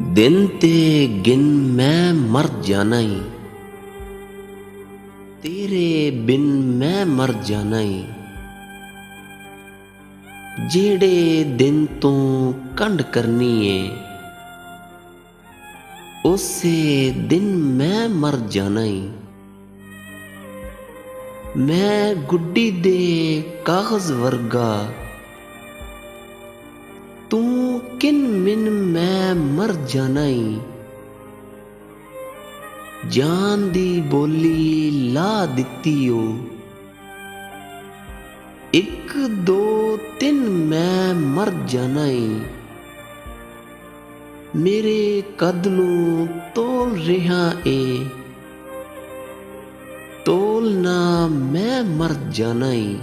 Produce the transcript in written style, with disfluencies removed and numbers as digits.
दिन ते गिन मैं मर जाना ई, तेरे बिन मैं मर जाना ई। जेड़े दिन तू कंड करनी है, उसे दिन मैं मर जाना ई। मैं गुड्डी दे कागज वर्गा, तू किन मिन मैं मर जाना ई। जान दी बोली ला दित्ती ओ, एक दो तिन मैं मर जाना ई। मेरे कद नूं तोल रिहा ए, तोल ना मैं मर जाना ई।